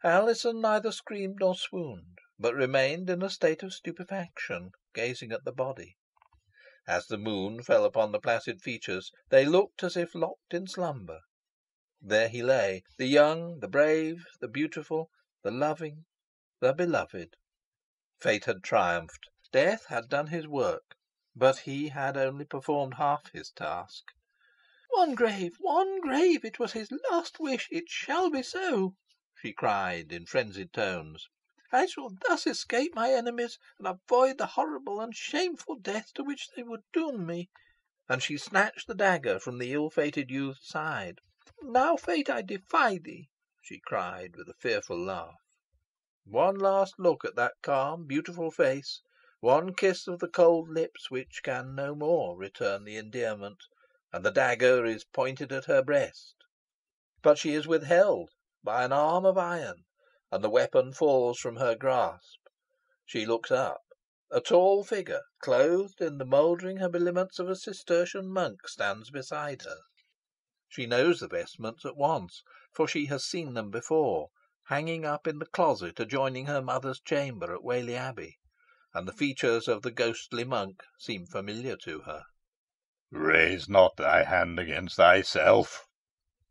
Alizon neither screamed nor swooned, but remained in a state of stupefaction, gazing at the body. As the moon fell upon the placid features, they looked as if locked in slumber. There he lay, the young, the brave, the beautiful, the loving, the beloved. Fate had triumphed. Death had done his work, but he had only performed half his task. "One grave, one grave! It was his last wish. It shall be so," she cried, in frenzied tones. "I shall thus escape my enemies, and avoid the horrible and shameful death to which they would doom me." And she snatched the dagger from the ill fated youth's side. "Now, Fate, I defy thee," she cried, with a fearful laugh. One last look at that calm, beautiful face, one kiss of the cold lips which can no more return the endearment, and the dagger is pointed at her breast. But she is withheld by an arm of iron, and the weapon falls from her grasp. She looks up. A tall figure, clothed in the mouldering habiliments of a Cistercian monk, stands beside her. She knows the vestments at once, for she has seen them before, hanging up in the closet adjoining her mother's chamber at Whalley Abbey, and the features of the ghostly monk seem familiar to her. "Raise not thy hand against thyself,"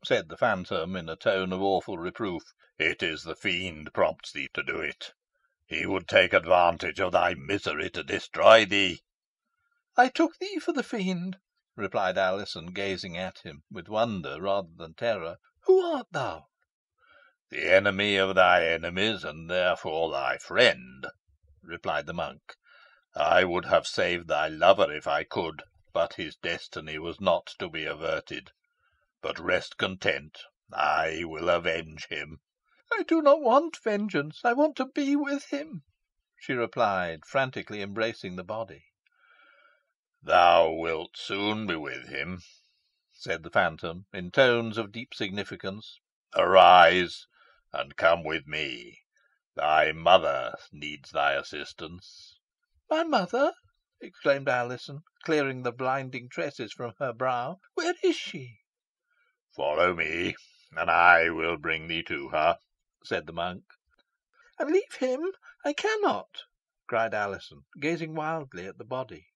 said the phantom, in a tone of awful reproof. "It is the Fiend prompts thee to do it. He would take advantage of thy misery to destroy thee." "I took thee for the Fiend," replied Alizon, gazing at him with wonder rather than terror. "Who art thou?" "The enemy of thy enemies, and therefore thy friend," replied the monk. "I would have saved thy lover if I could, but his destiny was not to be averted. But rest content, I will avenge him." "I do not want vengeance. I want to be with him," she replied, frantically embracing the body. "Thou wilt soon be with him," said the phantom, in tones of deep significance. "Arise, and come with me. Thy mother needs thy assistance." "My mother!" exclaimed Alizon, clearing the blinding tresses from her brow. "Where is she?" "Follow me, and I will bring thee to her," said the monk. "And leave him? I cannot," cried Alizon, gazing wildly at the body.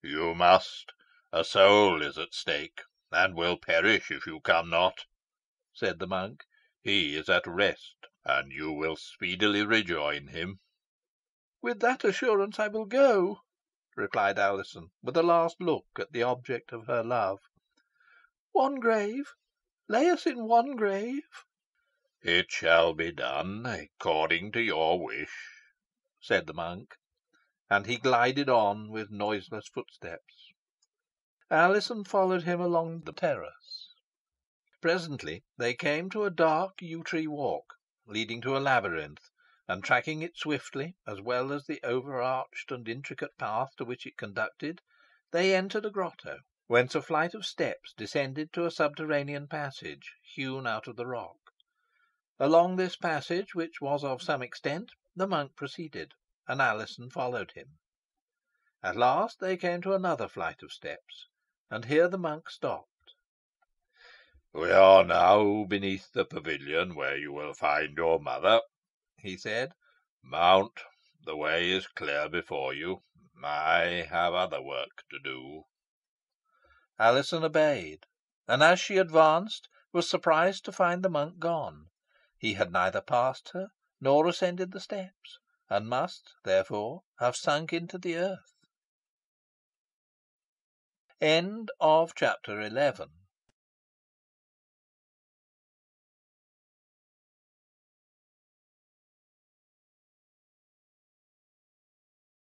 "You must. A soul is at stake, and will perish if you come not," said the monk. "He is at rest, and you will speedily rejoin him." "With that assurance I will go," replied Alizon, with a last look at the object of her love. "One grave. Lay us in one grave." "It shall be done according to your wish," said the monk, and he glided on with noiseless footsteps. Alizon followed him along the terrace. Presently they came to a dark yew tree walk, leading to a labyrinth, and tracking it swiftly, as well as the overarched and intricate path to which it conducted, they entered a grotto, whence a flight of steps descended to a subterranean passage, hewn out of the rock. Along this passage, which was of some extent, the monk proceeded, and Alizon followed him. At last they came to another flight of steps, and here the monk stopped. "We are now beneath the pavilion where you will find your mother," he said. "Mount. The way is clear before you. I have other work to do." Alizon obeyed, and as she advanced was surprised to find the monk gone. He had neither passed her nor ascended the steps, and must, therefore, have sunk into the earth. CHAPTER 12.